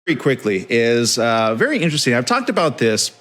very quickly is very interesting. I've talked about this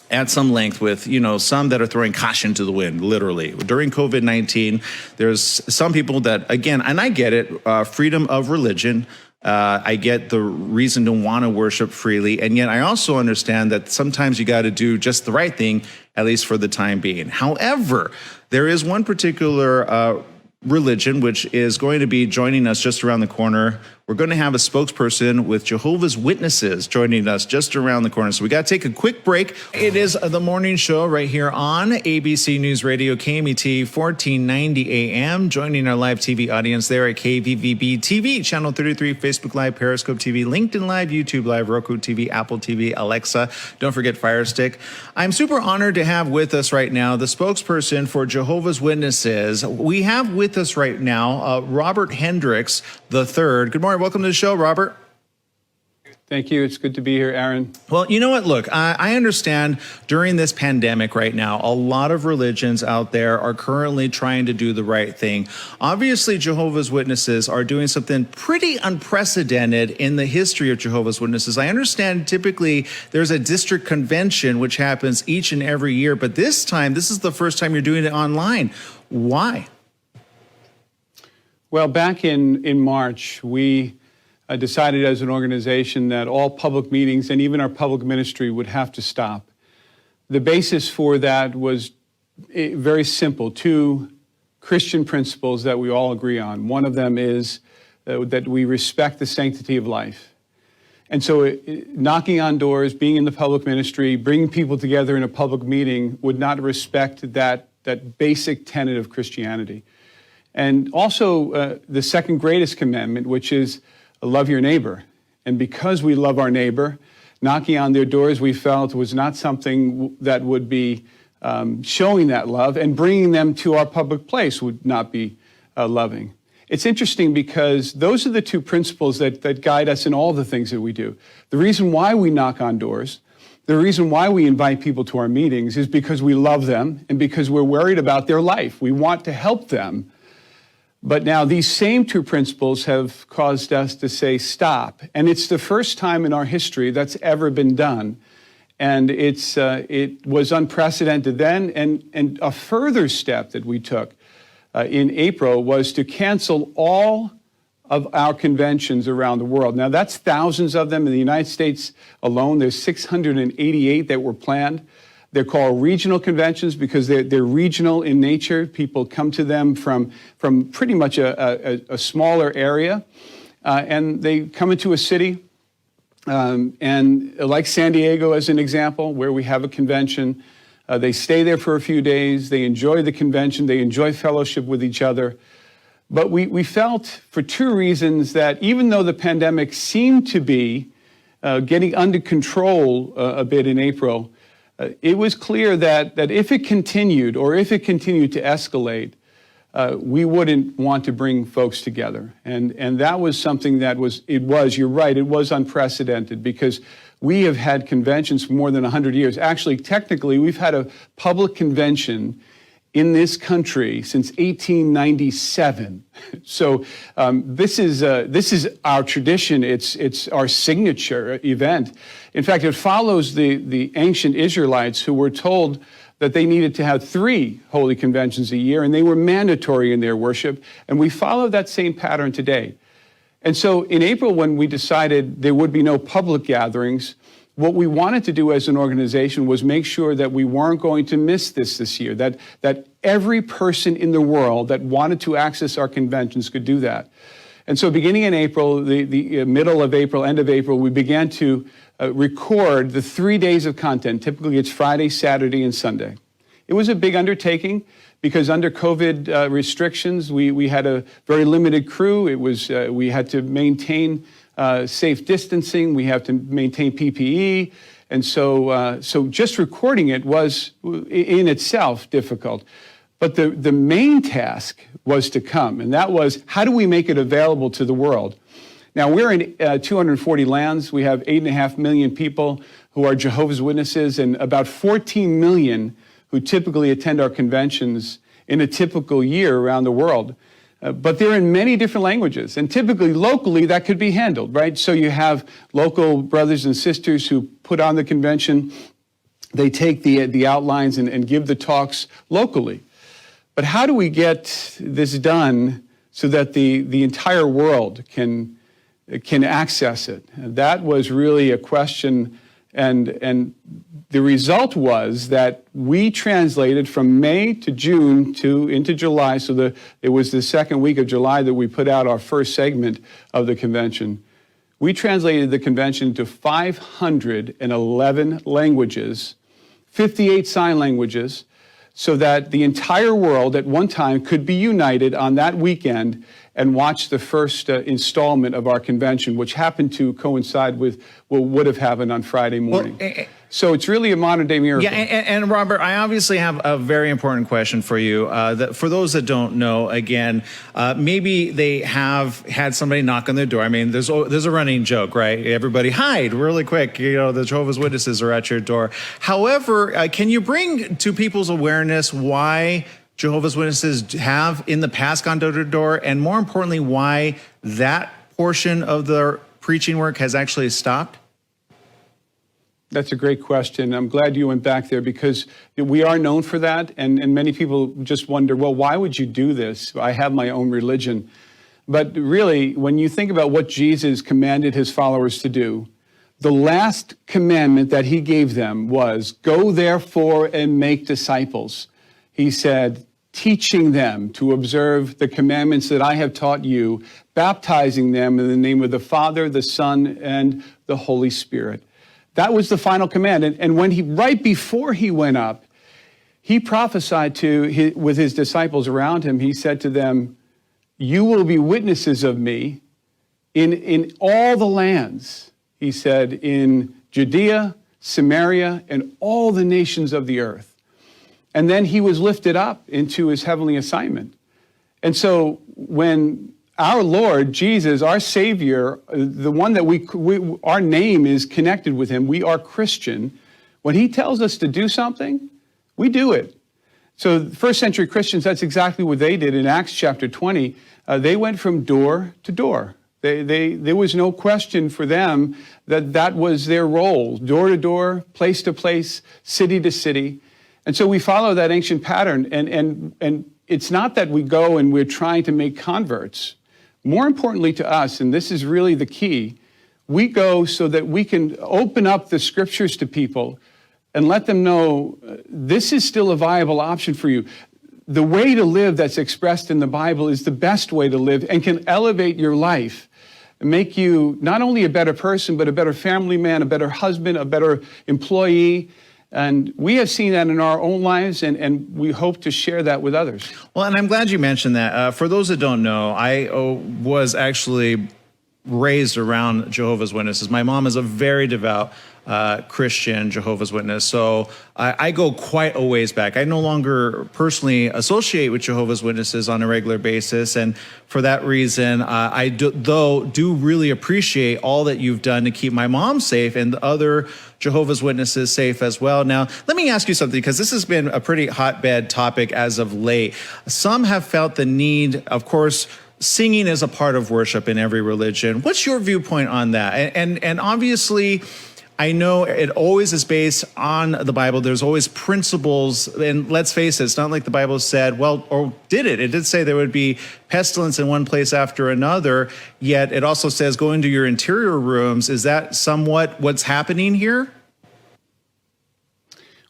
at some length with, some that are throwing caution to the wind, literally. During COVID-19, there's some people that, again, and I get it, freedom of religion. I get the reason to want to worship freely. And yet I also understand that sometimes you got to do just the right thing, at least for the time being. However, there is one particular religion which is going to be joining us just around the corner. We're going to have a spokesperson with Jehovah's Witnesses joining us just around the corner. So we got to take a quick break. It is the morning show right here on ABC News Radio, KMET 1490 AM. Joining our live TV audience there at KVVB TV, Channel 33, Facebook Live, Periscope TV, LinkedIn Live, YouTube Live, Roku TV, Apple TV, Alexa. Don't forget Fire Stick. I'm super honored to have with us right now the spokesperson for Jehovah's Witnesses. We have with us right now Robert Hendricks III. Good morning. Welcome to the show, Robert. Thank you. It's good to be here, Aaron. Well, you know what? Look, I understand during this pandemic right now, a lot of religions out there are currently trying to do the right thing. Obviously, Jehovah's Witnesses are doing something pretty unprecedented in the history of Jehovah's Witnesses. I understand typically there's a district convention which happens each and every year, but this time, this is the first time you're doing it online. Why? Well, back in March, we decided as an organization that all public meetings and even our public ministry would have to stop. The basis for that was very simple, two Christian principles that we all agree on. One of them is that we respect the sanctity of life. And so knocking on doors, being in the public ministry, bringing people together in a public meeting would not respect that basic tenet of Christianity. And also the second greatest commandment, which is love your neighbor. And because we love our neighbor, knocking on their doors we felt was not something that would be showing that love, and bringing them to our public place would not be loving. It's interesting because those are the two principles that guide us in all the things that we do. The reason why we knock on doors, the reason why we invite people to our meetings is because we love them and because we're worried about their life. We want to help them. But now these same two principles have caused us to say stop. And it's the first time in our history that's ever been done. And it was unprecedented then. And a further step that we took in April was to cancel all of our conventions around the world. Now that's thousands of them. In the United States alone, there's 688 that were planned. They're called regional conventions because they're regional in nature. People come to them from pretty much a smaller area, and they come into a city, and like San Diego as an example, where we have a convention, they stay there for a few days, they enjoy the convention, they enjoy fellowship with each other. But we felt for two reasons that even though the pandemic seemed to be getting under control a bit in April, it was clear that if it continued, or if it continued to escalate, we wouldn't want to bring folks together. And that was something that you're right, it was unprecedented, because we have had conventions for more than 100 years. Actually, technically, we've had a public convention in this country since 1897. So this is our tradition. It's our signature event. In fact, it follows the ancient Israelites who were told that they needed to have 3 holy conventions a year, and they were mandatory in their worship. And we follow that same pattern today. And so in April, when we decided there would be no public gatherings, what we wanted to do as an organization was make sure that we weren't going to miss this year, that every person in the world that wanted to access our conventions could do that. And so beginning in April, the middle of April, end of April, we began to record the 3 days of content. Typically it's Friday, Saturday, and Sunday. It was a big undertaking because under COVID restrictions, we had a very limited crew. It was we had to maintain safe distancing. We have to maintain PPE. And so just recording it was in itself difficult. But the main task was to come, and that was, how do we make it available to the world? Now, we're in 240 lands. We have 8.5 million people who are Jehovah's Witnesses, and about 14 million who typically attend our conventions in a typical year around the world. But they're in many different languages, and typically locally that could be handled, right? So you have local brothers and sisters who put on the convention. They take the outlines and give the talks locally. But how do we get this done so that the entire world can access it? That was really a question, and the result was that we translated from May to June into July. So it was the second week of July that we put out our first segment of the convention. We translated the convention to 511 languages, 58 sign languages, so that the entire world at one time could be united on that weekend and watch the first installment of our convention, which happened to coincide with what would have happened on Friday morning. So it's really a modern-day miracle. Yeah, and Robert, I obviously have a very important question for you. That for those that don't know, again, maybe they have had somebody knock on their door. I mean, there's a running joke, right? Everybody hide really quick. You know, the Jehovah's Witnesses are at your door. However, can you bring to people's awareness why Jehovah's Witnesses have in the past gone door to door, and more importantly, why that portion of their preaching work has actually stopped? That's a great question. I'm glad you went back there, because we are known for that. And many people just wonder, well, why would you do this? I have my own religion. But really, when you think about what Jesus commanded his followers to do, the last commandment that he gave them was, go therefore and make disciples. He said, teaching them to observe the commandments that I have taught you, baptizing them in the name of the Father, the Son, and the Holy Spirit. That was the final command. And when right before he went up, he prophesied with his disciples around him. He said to them, you will be witnesses of me in all the lands. He said, in Judea, Samaria, and all the nations of the earth. And then he was lifted up into his heavenly assignment. And so when our Lord Jesus, our Savior, the one that our name is connected with him, we are Christian. When he tells us to do something, we do it. So first century Christians, that's exactly what they did in Acts chapter 20. They went from door to door. There was no question for them that was their role, door to door, place to place, city to city. And so we follow that ancient pattern. And it's not that we go and we're trying to make converts. More importantly to us, and this is really the key, we go so that we can open up the scriptures to people and let them know this is still a viable option for you. The way to live that's expressed in the Bible is the best way to live and can elevate your life and make you not only a better person, but a better family man, a better husband, a better employee. And we have seen that in our own lives, and we hope to share that with others. Well, and I'm glad you mentioned that. For those that don't know, I was actually raised around Jehovah's Witnesses. My mom is a very devout Christian Jehovah's Witness, so I go quite a ways back. I no longer personally associate with Jehovah's Witnesses on a regular basis, and for that reason, I do really appreciate all that you've done to keep my mom safe and the other Jehovah's Witnesses safe as well. Now, let me ask you something, because this has been a pretty hotbed topic as of late. Some have felt the need, of course, singing is a part of worship in every religion. What's your viewpoint on that? And obviously, I know it always is based on the Bible. There's always principles, and let's face it, it's not like the Bible said, well, or did it? It did say there would be pestilence in one place after another, yet it also says go into your interior rooms. Is that somewhat what's happening here?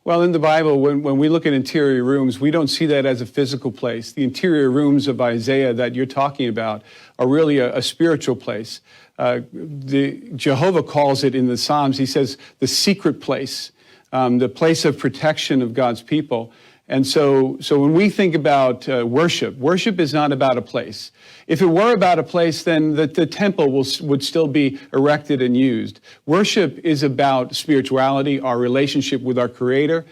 Well, in the Bible, when we look at interior rooms, we don't see that as a physical place. The interior rooms of Isaiah that you're talking about are really a spiritual place. Jehovah calls it in the Psalms, he says, the secret place, the place of protection of God's people. And so when we think about worship is not about a place. If it were about a place, then the temple would still be erected and used. Worship is about spirituality, our relationship with our Creator,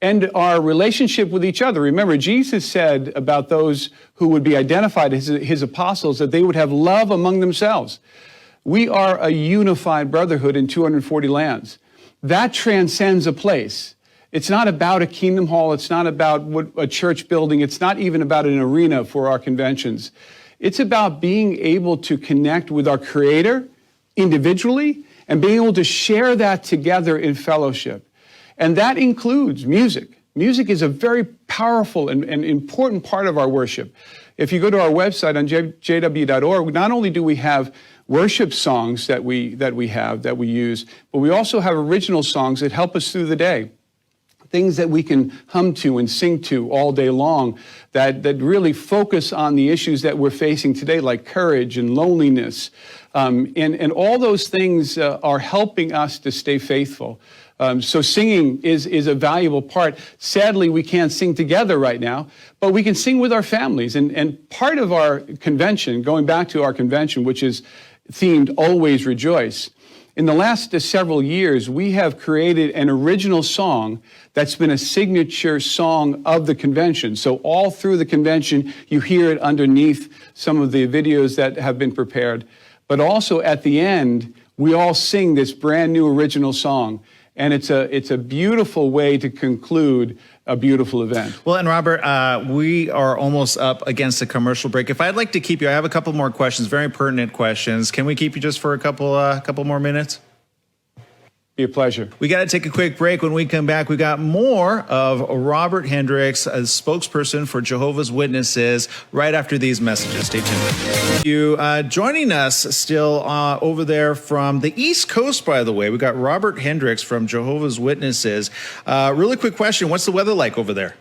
and our relationship with each other. Remember, Jesus said about those who would be identified as his apostles that they would have love among themselves. We are a unified brotherhood in 240 lands. That transcends a place. It's not about a kingdom hall. It's not about a church building. It's not even about an arena for our conventions. It's about being able to connect with our Creator individually and being able to share that together in fellowship. And that includes music. Music is a very powerful and important part of our worship. If you go to our website on jw.org, not only do we have worship songs that we use, but we also have original songs that help us through the day. Things that we can hum to and sing to all day long that really focus on the issues that we're facing today, like courage and loneliness. And all those things are helping us to stay faithful. So singing is a valuable part. Sadly, we can't sing together right now, but we can sing with our families. And part of our convention, going back to our convention, which is themed Always Rejoice, in the last several years, we have created an original song that's been a signature song of the convention. So all through the convention, you hear it underneath some of the videos that have been prepared. But also at the end, we all sing this brand new original song. And it's a beautiful way to conclude a beautiful event. Well, and Robert, we are almost up against a commercial break. If I'd like to keep you, I have a couple more questions, very pertinent questions. Can we keep you just for a couple more minutes? Be a pleasure. We got to take a quick break. When we come back, we got more of Robert Hendricks, a spokesperson for Jehovah's Witnesses, right after these messages. Stay tuned. You joining us still over there from the East Coast, by the way. We got Robert Hendricks from Jehovah's Witnesses. Really quick question. What's the weather like over there?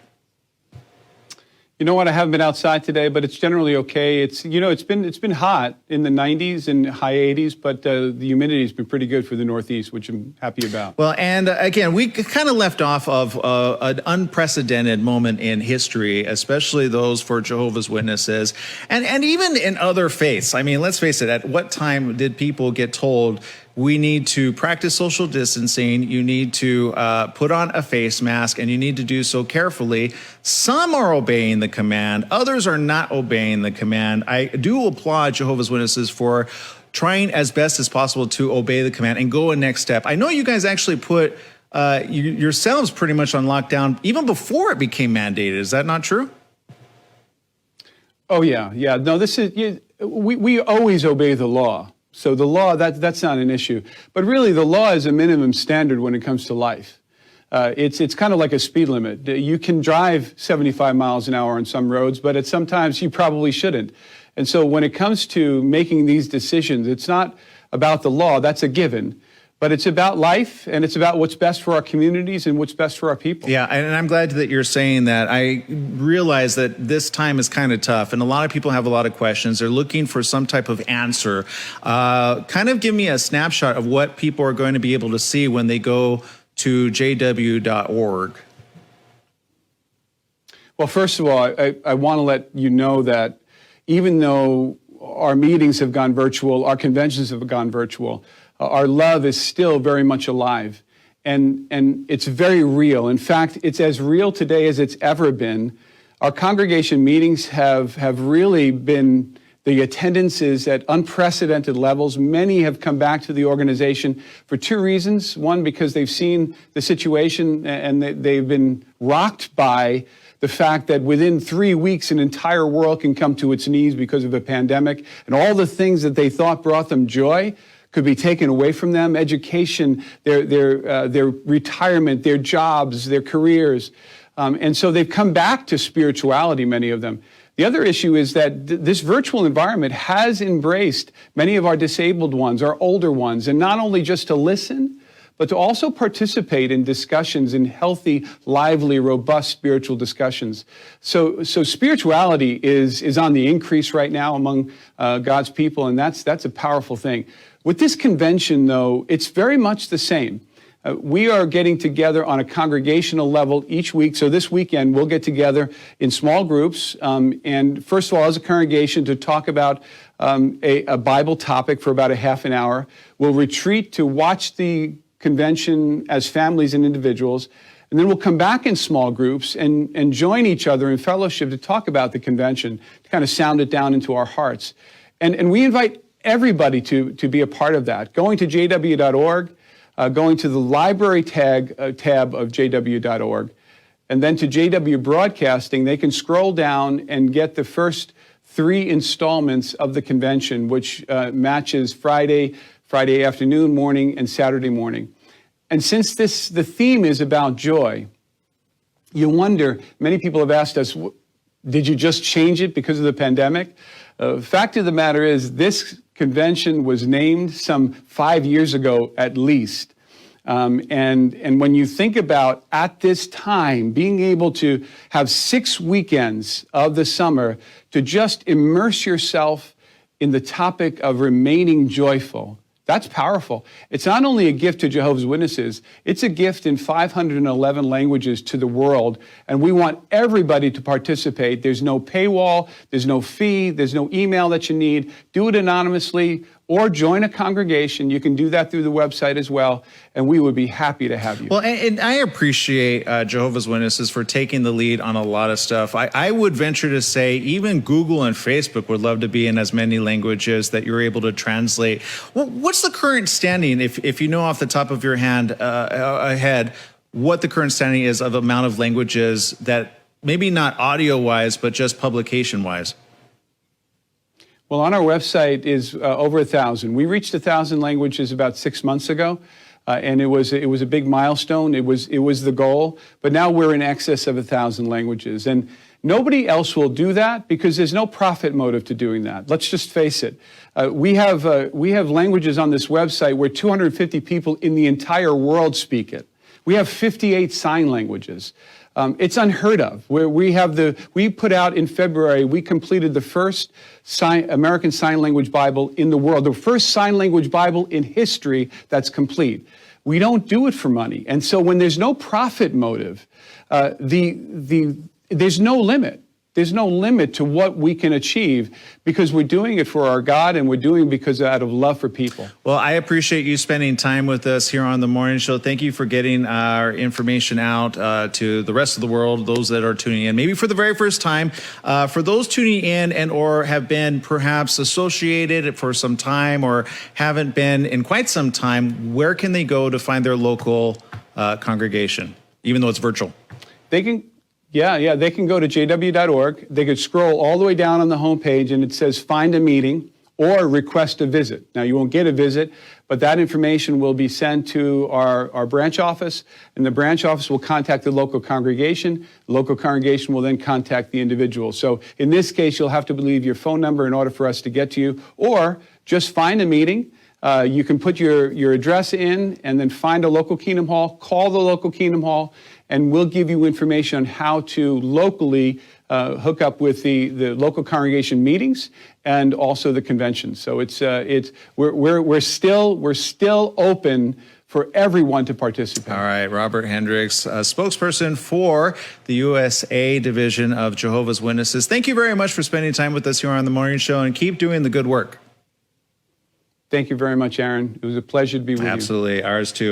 You know what? I haven't been outside today, but it's generally okay. It's been hot in the 90s and high 80s, but the humidity has been pretty good for the Northeast, which I'm happy about. Well, and again, we kind of left off of an unprecedented moment in history, especially those for Jehovah's Witnesses, and even in other faiths. I mean, let's face it. At what time did people get told, we need to practice social distancing, you need to put on a face mask, and you need to do so carefully? Some are obeying the command, others are not obeying the command. I do applaud Jehovah's Witnesses for trying as best as possible to obey the command and go a next step. I know you guys actually put yourselves pretty much on lockdown even before it became mandated. Is that not true? Oh, yeah. No, we always obey the law. So the law, that's not an issue. But really, the law is a minimum standard when it comes to life. It's kind of like a speed limit. You can drive 75 miles an hour on some roads, but sometimes you probably shouldn't. And so when it comes to making these decisions, it's not about the law, that's a given. But it's about life, and it's about what's best for our communities and what's best for our people. Yeah, and I'm glad that you're saying that. I realize that this time is kind of tough, and a lot of people have a lot of questions. They're looking for some type of answer. Kind of give me a snapshot of what people are going to be able to see when they go to jw.org. Well, first of all, I want to let you know that even though our meetings have gone virtual, our conventions have gone virtual, our love is still very much alive, and it's very real. In fact, it's as real today as it's ever been. Our congregation meetings have really been, the attendance is at unprecedented levels. Many have come back to the organization for two reasons. One, because they've seen the situation and they've been rocked by the fact that within 3 weeks, an entire world can come to its knees because of a pandemic, and all the things that they thought brought them joy could be taken away from them: education, their retirement, their jobs, their careers. And so they've come back to spirituality, many of them. The other issue is that this virtual environment has embraced many of our disabled ones, our older ones, and not only just to listen, but to also participate in discussions, in healthy, lively, robust spiritual discussions. So spirituality is on the increase right now among God's people, and that's a powerful thing. With this convention, though, it's very much the same. We are getting together on a congregational level each week. So this weekend, we'll get together in small groups. And first of all, as a congregation, to talk about a Bible topic for about a half an hour. We'll retreat to watch the convention as families and individuals. And then we'll come back in small groups and join each other in fellowship to talk about the convention, to kind of sound it down into our hearts. And we invite everybody to be a part of that. Going to jw.org, going to the library tab of jw.org, and then to JW Broadcasting, they can scroll down and get the first 3 installments of the convention, which matches Friday afternoon, morning, and Saturday morning. And since the theme is about joy, you wonder, many people have asked us, did you just change it because of the pandemic? Fact of the matter is, this convention was named some 5 years ago at least. And when you think about, at this time, being able to have 6 weekends of the summer to just immerse yourself in the topic of remaining joyful, that's powerful. It's not only a gift to Jehovah's Witnesses, it's a gift in 511 languages to the world, and we want everybody to participate. There's no paywall, there's no fee, there's no email that you need. Do it anonymously or join a congregation. You can do that through the website as well, and we would be happy to have you. Well, and I appreciate Jehovah's Witnesses for taking the lead on a lot of stuff. I would venture to say even Google and Facebook would love to be in as many languages that you're able to translate. Well, what's the current standing, if you know off the top of your head, what the current standing is of amount of languages that maybe not audio-wise, but just publication-wise? Well, on our website is over 1,000. We reached 1,000 languages about 6 months ago, and it was a big milestone. It was the goal, but now we're in excess of 1,000 languages, and nobody else will do that because there's no profit motive to doing that. Let's just face it. We have languages on this website where 250 people in the entire world speak it. We have 58 sign languages. It's unheard of. We put out in February, we completed the first American Sign Language Bible in the world, the first sign language Bible in history that's complete. We don't do it for money. And so when there's no profit motive, there's no limit. There's no limit to what we can achieve because we're doing it for our God and we're doing it because out of love for people. Well, I appreciate you spending time with us here on The Morning Show. Thank you for getting our information out to the rest of the world, those that are tuning in, maybe for the very first time. For those tuning in and or have been perhaps associated for some time or haven't been in quite some time, where can they go to find their local congregation, even though it's virtual? They can go to jw.org. They could scroll all the way down on the homepage and it says find a meeting or request a visit. Now, you won't get a visit, but that information will be sent to our branch office, and the branch office will contact the local congregation. The local congregation will then contact the individual. So in this case, you'll have to leave your phone number in order for us to get to you, or just find a meeting. You can put your address in and then find a local Kingdom Hall, call the local Kingdom Hall, and we'll give you information on how to locally hook up with the local congregation meetings and also the convention. So we're still open for everyone to participate. All right, Robert Hendricks, spokesperson for the USA Division of Jehovah's Witnesses. Thank you very much for spending time with us here on The Morning Show, and keep doing the good work. Thank you very much, Aaron. It was a pleasure to be with you. Absolutely, ours too.